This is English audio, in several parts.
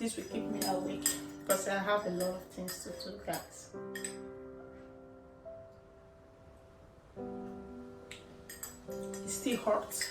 This will keep me awake because I have a lot of things to do, guys. It's still hot.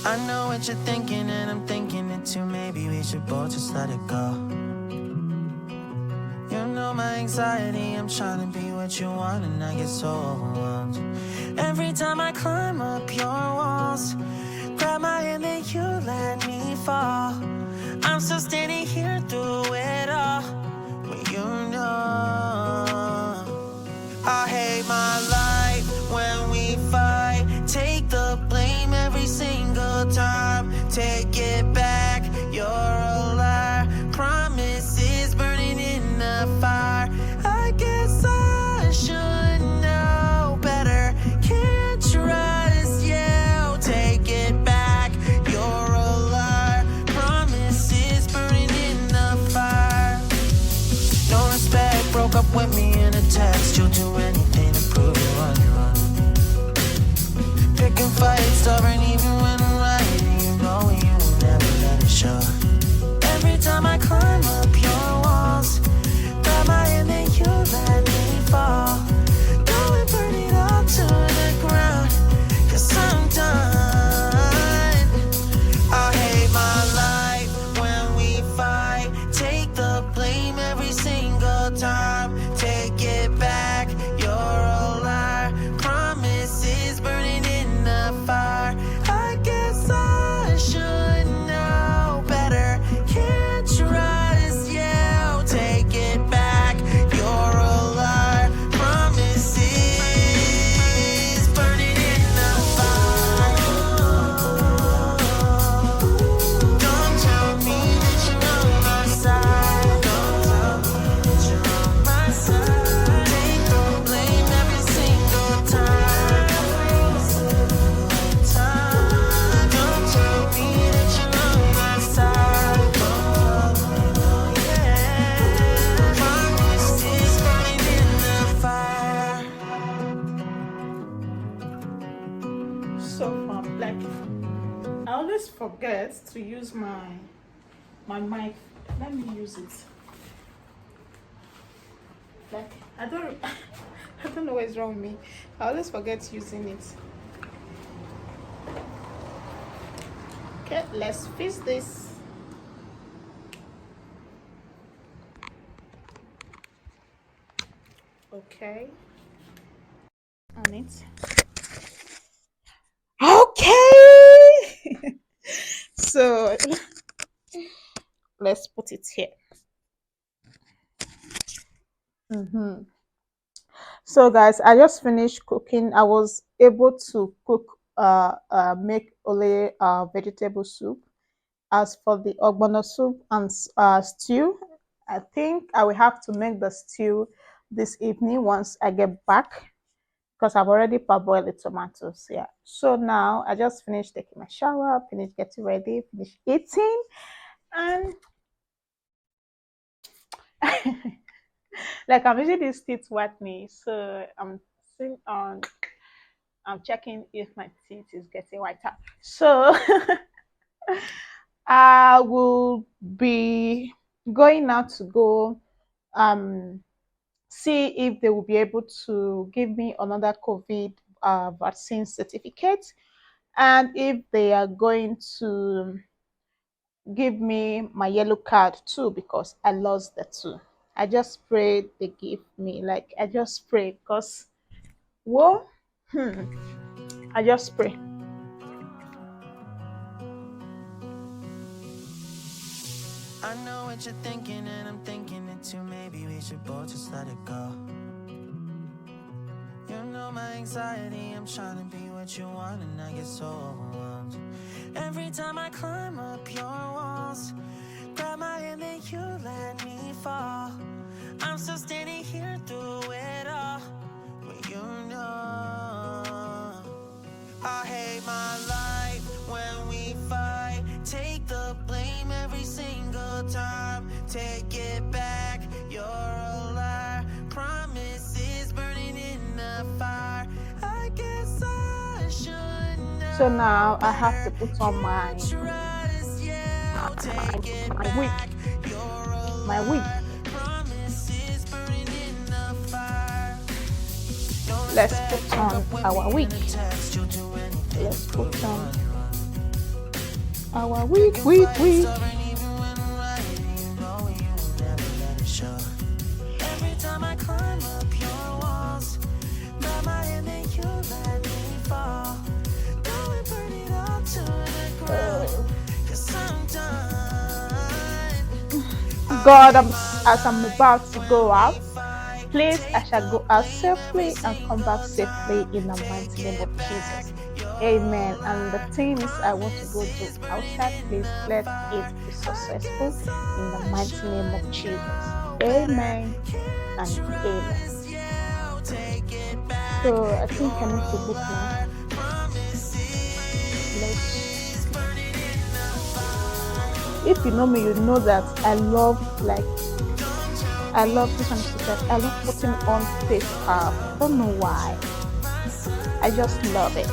I know what you're thinking and I'm thinking it too. Maybe we should both just let it go. You know my anxiety, I'm trying to be what you want and I get so overwhelmed. Every time I climb up your walls, grab my hand and you let me fall. I'm still standing here through it all, when you know I hate my life when we fight. Take the blame every single time. Take it back, you're a liar. Promises burning in the fire. I guess I should know better. Can't trust you. Take it back, you're a liar. Promises burning in the fire. No respect, broke up with me in a text. You'll do anything to prove you on your own. Pick and fight, stubborn even when I'm right. And you know you will never let forget to use my mic. Let me use it. Like I don't I don't know what's wrong with me. I always forget using it. Okay, let's fix this. Okay. On it. Okay. So let's put it here. So guys, I just finished cooking. I was able to cook make only vegetable soup. As for the ogbono soup and stew, I think I will have to make the stew this evening once I get back because I've already parboiled the tomatoes. Yeah. So now I just finished taking my shower, finished getting ready, finished eating, and like I'm using this teeth whitening, so seeing on I'm checking if my teeth is getting whiter. So I will be going out to go um see if they will be able to give me another COVID vaccine certificate, and if they are going to give me my yellow card too, because I lost the two. I just pray they give me, like I just pray because whoa, I just pray. I know what you're thinking, and I'm thinking it too. Maybe we should both just let it go. You know my anxiety, I'm trying to be what you want, and I get so overwhelmed. Every time I climb up your walls, grab my hand, then you let me fall. I'm still standing here through it all, but you know I hate my life when we fight. Take the blame every single time. Take it back, you're a liar. Promises burning in the fire. I guess I should know. So now I have to put on my wig. My wig. Let's put on our wig. Let's put on our wig. Every time I climb up your walls, grab my hand and you let me fall. Go and burn it all to the ground, 'cause I'm done. God, as I'm about to go out, please, I shall go out safely and come back safely in the mighty name of Jesus. Amen. And the things I want to go do outside, please let it be successful in the mighty name of Jesus. Amen and amen. So I think I need to book now. If you know me, you know that I love this one secret. I love putting on face scarf. I don't know why. I just love it.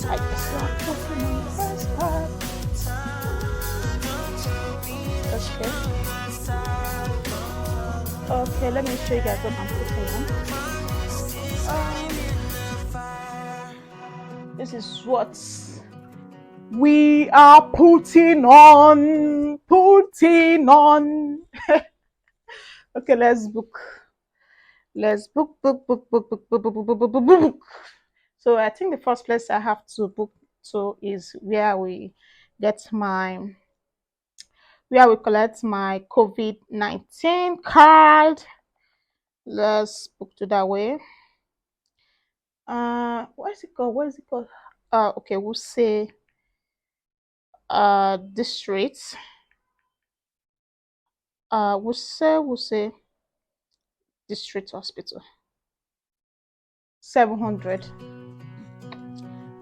I just love putting on face scarf. Okay, let me show you guys what I'm putting on. This is what we are putting on. Okay, let's book. Let's book. So I think the first place I have to book to is where we collect my COVID-19 card. Let's book to that way. What is it called? Okay, we'll say district. We'll say district hospital. 700.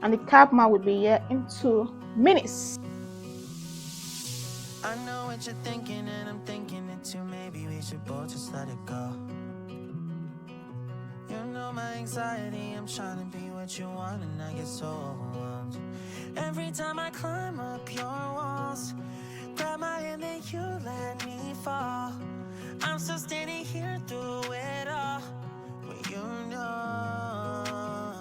And the cab man will be here in 2 minutes. I know what you're thinking, and I'm thinking it too. Maybe we should both just let it go. You know my anxiety, I'm trying to be what you want and I get so overwhelmed. Every time I climb up your walls, grab my hand then you let me fall. I'm still standing here through it all, but you know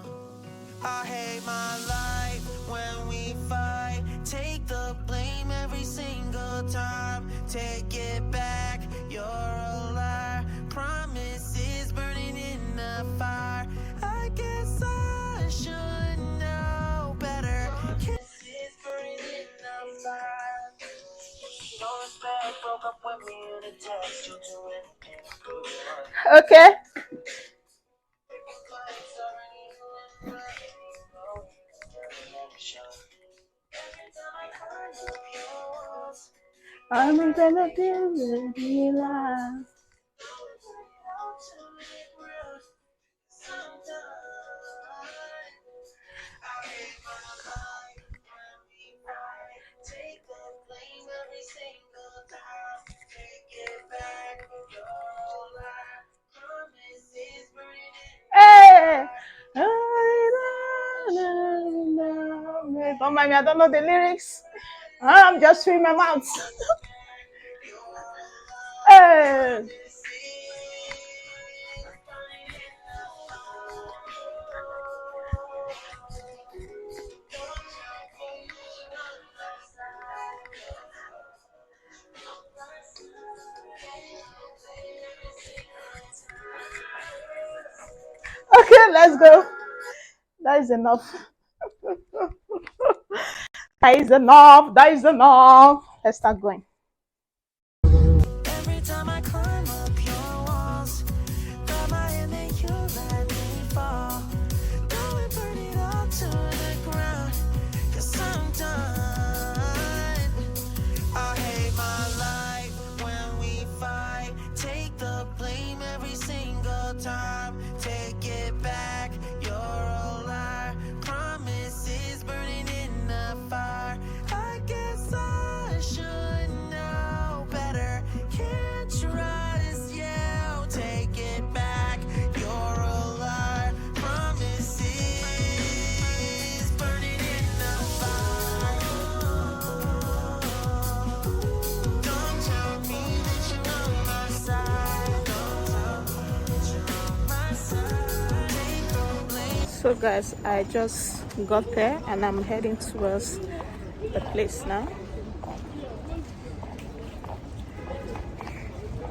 I hate my life when we fight. Take the blame every single time. Take it back, you're a liar. Promises burning in the fire. I guess I should know better. Kisses burning in the fire. No respect, broke up with me in a text. You do it. Okay. I'm gonna do it last. Hey! Don't mind me, I don't know the lyrics. I'm just free my mouth. Hey! Okay, let's go. That is enough. That is enough. That is enough. Let's start going. Every time I climb up your walls, grab my hand then you let me fall. Go and burn it all to the ground, 'cause I'm done. I hate my life when we fight. Take the blame every single time. Take it back, you're a liar. Promises burning in the fire. I guess I should know better. Can't trust you. Take it back, you're a liar. Promises burning in the fire. Don't tell me that you're on my side. Don't tell me that you're on my side. Take the blame. So, guys, I just got there and I'm heading towards the place now.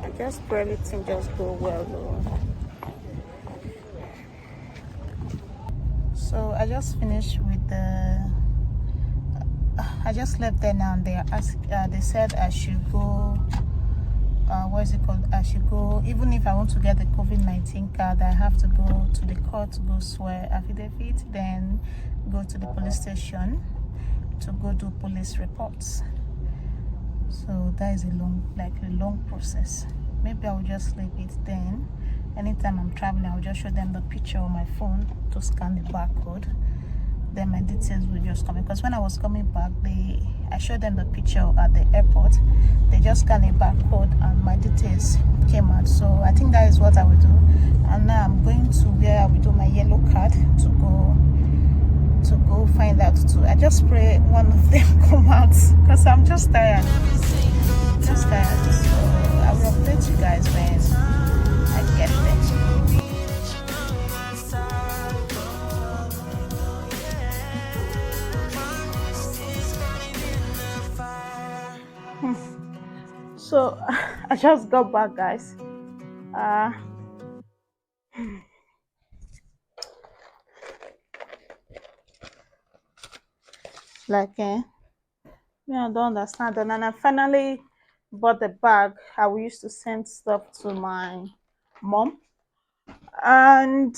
I just pray everything just go well, though. So I just finished with the. I just left there now. And they said I should go. What is it called? I should go. Even if I want to get the COVID-19 card, I have to go to the court to go swear affidavit, then go to the police station to go do police reports. So that is a long process. Maybe I will just leave it then. Anytime I'm traveling, I'll just show them the picture on my phone to scan the barcode. Then my details will just come. Because when I was coming back, I showed them the picture at the airport. They just scanned a barcode and my details came out. So I think that is what I will do. And now I'm going to where I will do my yellow card to go find out too. I just pray one of them come out because I'm just tired. So I will update you guys when I get there. So I just got back, guys. Me, I don't understand. And then I finally bought the bag. I used to send stuff to my mom. And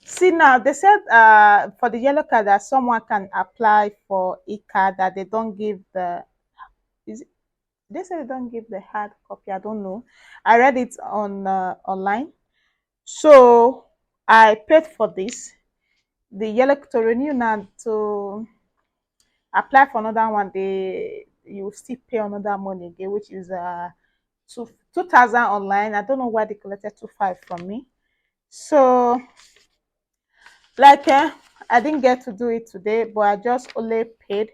see now, they said for the yellow card that someone can apply for e-card that they don't give the. Is it, they said they don't give the hard copy. I don't know. I read it on online. So I paid for this. The yellow to renew now to apply for another one. You will still pay another money again, which is 2,000 online. I don't know why they collected 2,500 from me. So, like, I didn't get to do it today, but I just only paid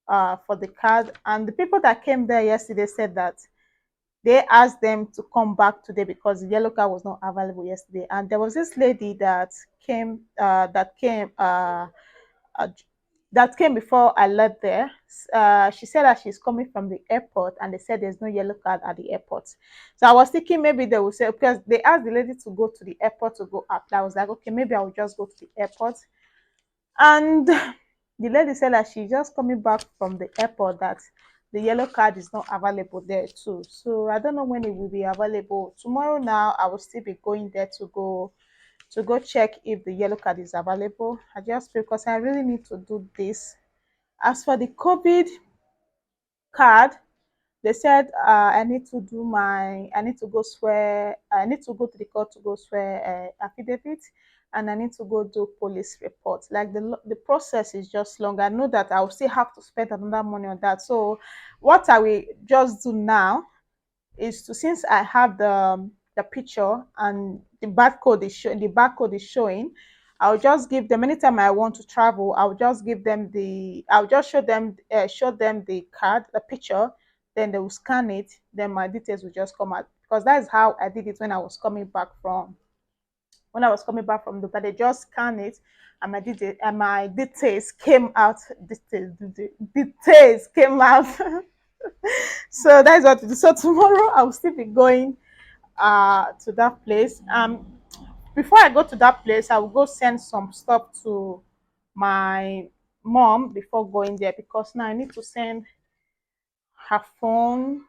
for the card. And the people that came there yesterday said that they asked them to come back today because the yellow card was not available yesterday. And there was this lady that came, uh, that came before I left there. She said that she's coming from the airport, and they said there's no yellow card at the airport. So I was thinking maybe they will say, because they asked the lady to go to the airport to go apply. I was like, okay, maybe I will just go to the airport. And the lady said that she's just coming back from the airport, that the yellow card is not available there too. So I don't know when it will be available. Tomorrow now I will still be going there to go check if the yellow card is available. I just because I really need to do this. As for the COVID card, they said I need to go swear, I need to go to the court to go swear affidavit, and I need to go do police report. Like the process is just long. I know that I will still have to spend another money on that. So what I will just do now is to, since I have the picture and the barcode is showing, I'll just give them anytime I want to travel. I'll just show them the card, the picture, then they will scan it. Then my details will just come out because that is how I did it when I was coming back from Dubai. They just scan it, and my details came out. Details came out. So that is what to do. So tomorrow I will still be going to that place. Before I go to that place, I will go send some stuff to my mom before going there, because now I need to send her phone,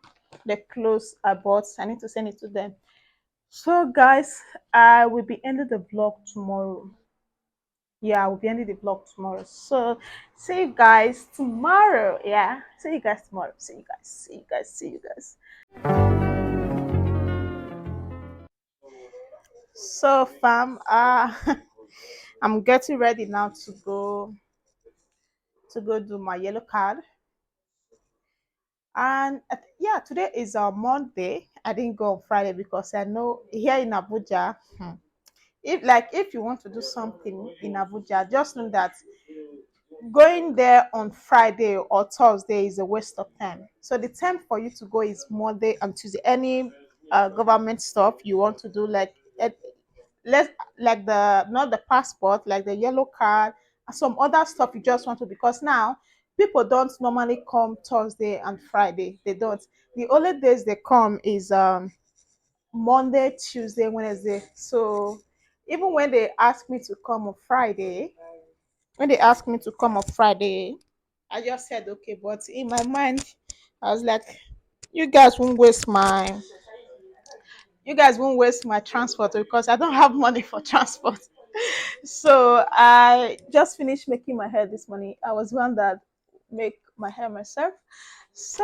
the clothes I bought. I need to send it to them. So guys, I will be ending the vlog tomorrow. Yeah, I will be ending the vlog tomorrow. So see you guys tomorrow. Yeah. See you guys tomorrow. See you guys. See you guys. See you guys. So fam, I'm getting ready now to go do my yellow card. And yeah, today is a Monday. I didn't go on Friday because I know here in Abuja, if you want to do something in Abuja, just know that going there on Friday or Thursday is a waste of time. So the time for you to go is Monday and Tuesday. Any government stuff you want to do, let like the not the passport, like the yellow card, and some other stuff you just want to, because now people don't normally come Thursday and Friday. They don't. The only days they come is Monday, Tuesday, Wednesday. So even when they ask me to come on Friday, when they asked me to come on Friday, I just said okay. But in my mind, I was like, you guys won't waste my transport, because I don't have money for transport. So I just finished making my hair this morning. I was one that make my hair myself. So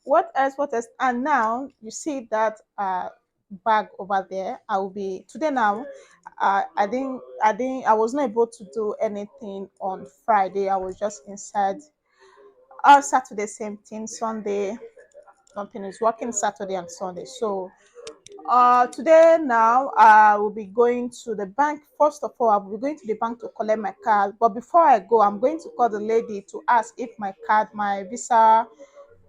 what else? What else? And now you see that bag over there. I will be today now. I was not able to do anything on Friday. I was just inside. Saturday same thing. Sunday nothing is working. Saturday and Sunday. So today now I will be going to the bank. First of all, I will be going to the bank to collect my card. But before I go, I'm going to call the lady to ask if my visa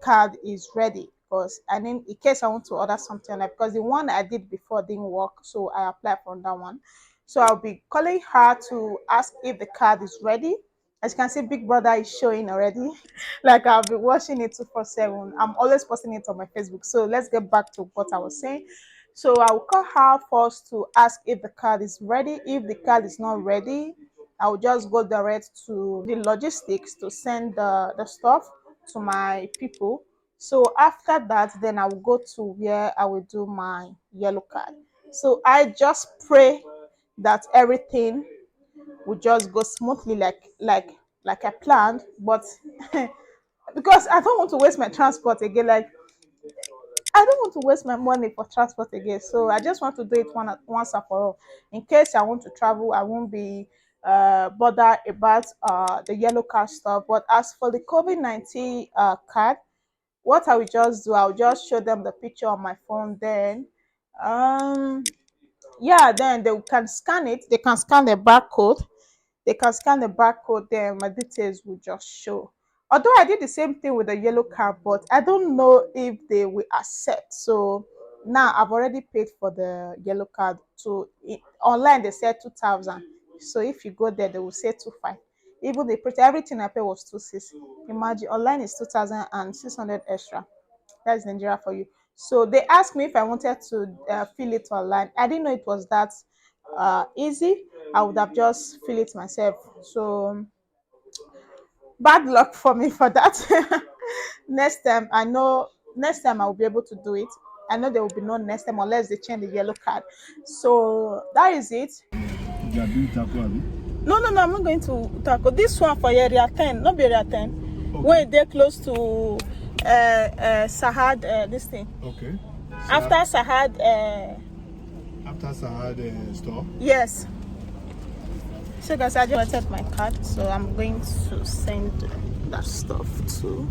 card is ready, because I mean in case I want to order something, like, because the one I did before didn't work, so I applied for that one. So I'll be calling her to ask if the card is ready. As you can see, Big Brother is showing already. Like, I'll be watching it 247. I'm always posting it on my Facebook. So let's get back to what I was saying. So I'll call her first to ask if the card is ready. If the card is not ready, I'll just go direct to the logistics to send the stuff to my people. So after that, then I will go to where I will do my yellow card. So I just pray that everything will just go smoothly, like I planned. But because I don't want to waste my transport again, like I don't want to waste my money for transport again. So I just want to do it once and for all. In case I want to travel, I won't be bothered about the yellow card stuff. But as for the COVID-19 card, what I will just do, I'll just show them the picture on my phone. Then um Yeah, then they can scan it. They can scan the barcode. They can scan the barcode. Then my details will just show. Although I did the same thing with the yellow card, but I don't know if they will accept. So now I've already paid for the yellow card. Online they said 2,000. So if you go there, they will say 2,500. Even the everything I paid was 2,600. Imagine online is 2,600 extra. That's Nigeria for you. So they asked me if I wanted to fill it online. I didn't know it was that easy. I would have just fill it myself. So bad luck for me for that. Next time, I know. Next time I will be able to do it. I know there will be no next time unless they change the yellow card. So that is it. You are doing taco, abi? No, no, no. I'm not going to tackle this one for area 10. Not be area 10. Okay. When they're close to Sahad, this thing. Okay. After Sahad. After Sahad store? Yes. So guys, I just wanted my card, so I'm going to send that stuff to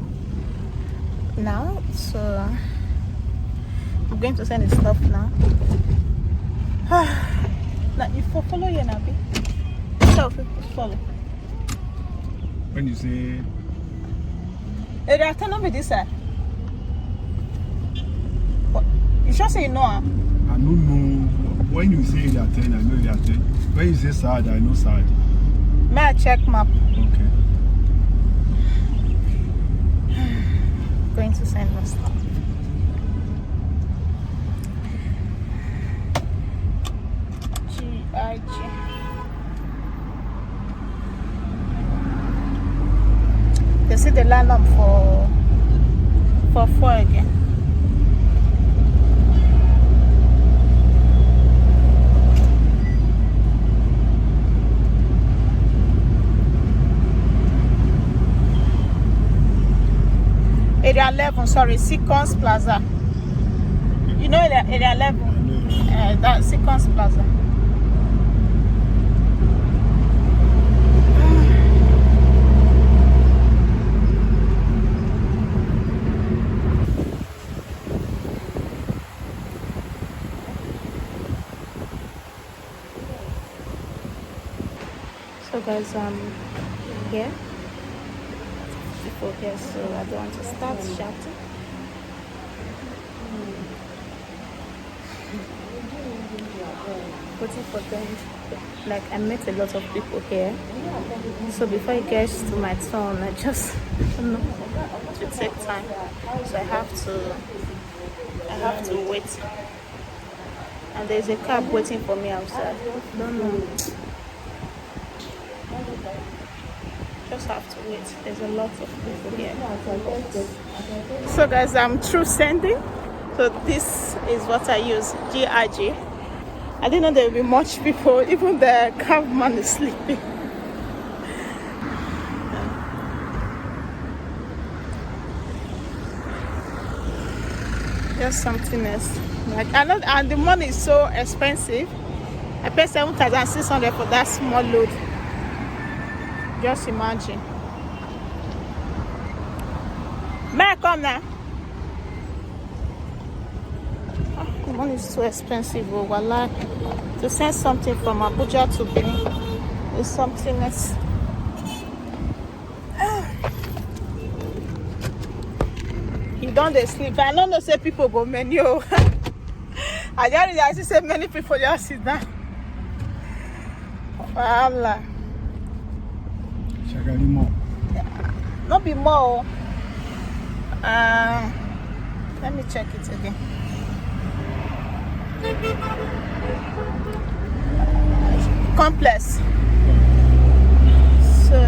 now. So I'm going to send the stuff now. Now if you follow you Nabi. So follow. When you say area 10 not be this side. You sure say you know? I don't know. When you say area 10, I know area 10. When you say Sahad, I know Sahad. May I check map? Okay. Going to send my stuff. GIG. They see the lineup for 4 again. Area 11, sorry, Sequence Plaza. You know area 11? That's Sequence Plaza. So guys, here. People here, so I don't want to start shouting. Waiting for them. Like I met a lot of people here, so before it gets to my turn, I just don't know to take time. So I have to wait. And there's a cab waiting for me outside. Don't know. Just have to wait. There's a lot of people here. So guys, I'm through sending. So this is what I use, GIG. I didn't know there would be much people. Even the cab man is sleeping. Just something else. Like I know, and the money is so expensive. I paid 7,600 for that small load. Just imagine. May I come now? The money is too expensive. Oh, wallah. To send something from Abuja to Benin is something else. You don't they sleep. I don't know say people go menu. I just say many people just sit down. Wallah. More. Not be more. Let me check it again. Complex. So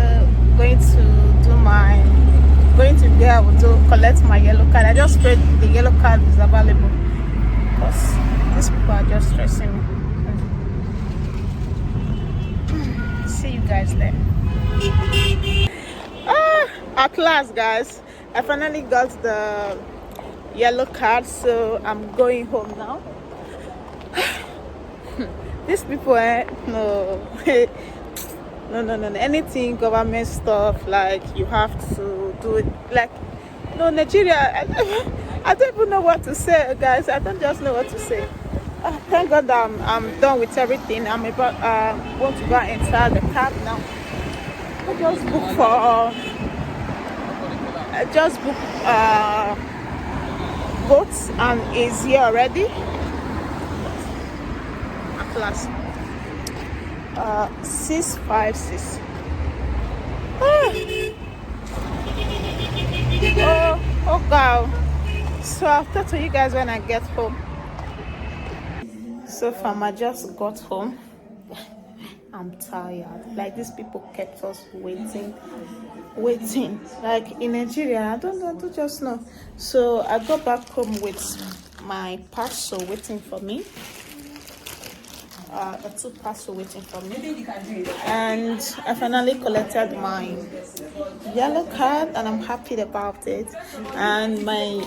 going to there, I will collect my yellow card. I just prayed the yellow card is available because these people are just stressing me. See you guys there. At last, guys, I finally got the yellow card, so I'm going home now. These people, no. No. Anything government stuff, like you have to do it. Like, no, Nigeria, I don't even know what to say, guys. I don't just know what to say. Thank God I'm done with everything. I'm about want to go and enter the cab now. I just booked for I just booked boats and is here already. Class 656. Oh God. So I'll talk to you guys when I get home. So far I just got home. I'm tired. Like these people kept us waiting. Like in Nigeria, I don't just know. So I got back home with my parcel waiting for me. A two parcel waiting for me, and I finally collected my yellow card, and I'm happy about it. And my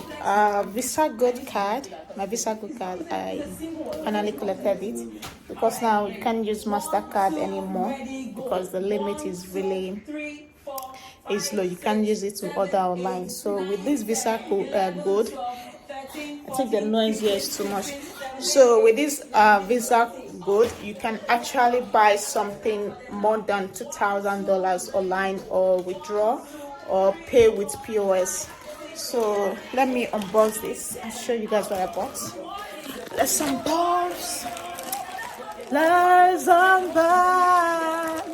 Visa Gold card, I finally collected it because now you can't use MasterCard anymore because the limit is really is low. You can't use it to order online. So with this Visa Gold, I think the noise here is too much. So with this Visa Gold, you can actually buy something more than $2,000 online, or withdraw, or pay with POS. So let me unbox this and show you guys what I bought. Let's unbox. Let's unbox.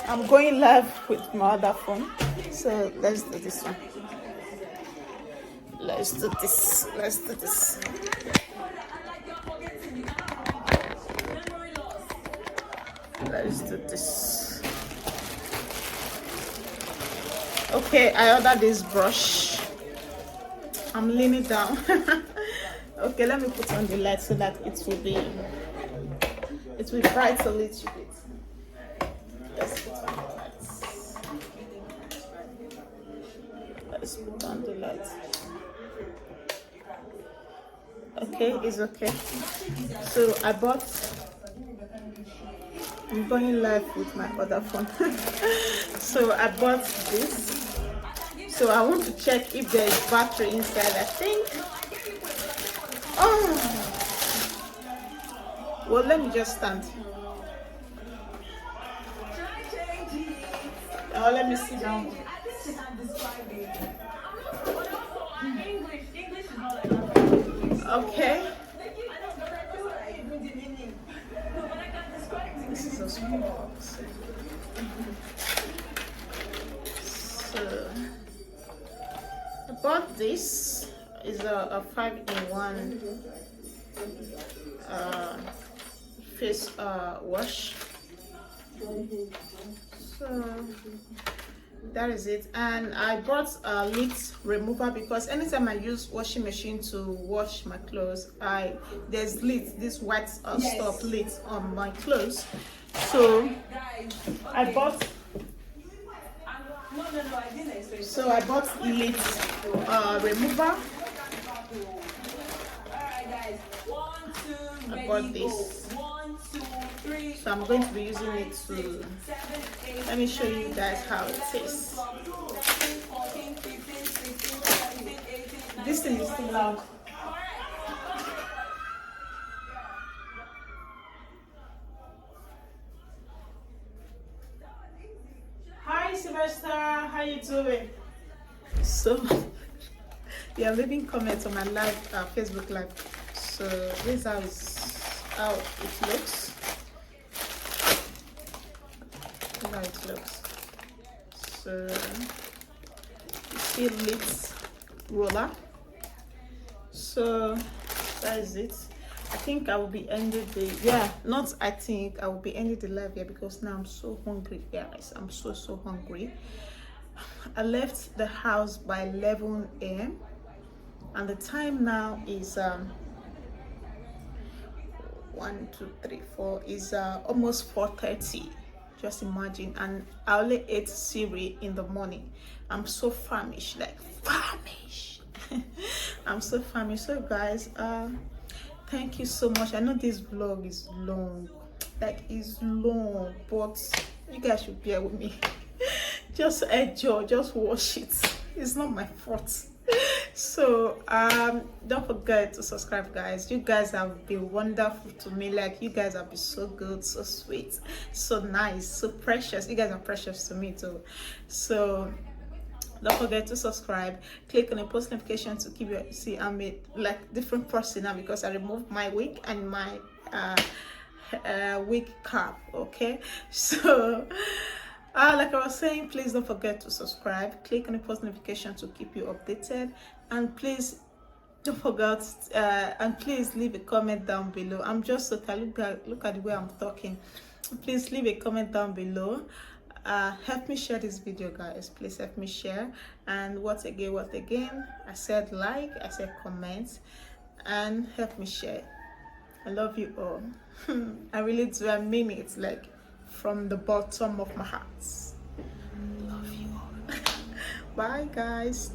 I'm going live with my other phone, so let's do this one. Let's do this. Let's do this. Let's do this. Okay, I ordered this brush. I'm leaning down. Okay, let me put on the light so that it will bright a little bit. Let's put on the lights. Let's put on the lights. Okay, it's okay. So I'm going live with my other phone. So I bought this. So I want to check if there is battery inside. I think. Oh. Well, let me just stand. Oh, let me sit down. Okay. This is a small box. So I bought this. Is a 5-in-1 face wash. So that is it. And I bought a lint remover because anytime I use washing machine to wash my clothes, there's lint, this white stuff lint on my clothes. So I bought lint remover. I bought this. So I'm going to be using it to, let me show you guys how it tastes. This thing is too loud. Hi Sylvester, how you doing? So yeah, leaving comments on my live Facebook live. So this is how it looks. How it looks. So you see lids roller. So that is it. I think I will be ending the I will be ending the live here because now I'm so hungry, guys. I'm so hungry. I left the house by 11 a.m. and the time now is 1 2 3 4 is almost 4:30. Just imagine. And I only ate cereal in the morning. I'm so famished, like famished. I'm so famished. So guys, thank you so much. I know this vlog is long, like it's long, but you guys should bear with me. Just enjoy, just watch it. It's not my fault. So don't forget to subscribe, guys. You guys have been wonderful to me. Like, you guys have been so good, so sweet, so nice, so precious. You guys are precious to me too. So don't forget to subscribe. Click on the post notification to keep your see. I'm a like different person now because I removed my wig and my wig cap. Okay, so like I was saying, please don't forget to subscribe. Click on the post notification to keep you updated, and please don't forget and please leave a comment down below. I'm just totally look at the way I'm talking. Please leave a comment down below. Help me share this video, guys. Please help me share. And what again, I said like, I said comment, and help me share. I love you all. I really do. I mean it, like from the bottom of my heart. Love you all. Bye, guys.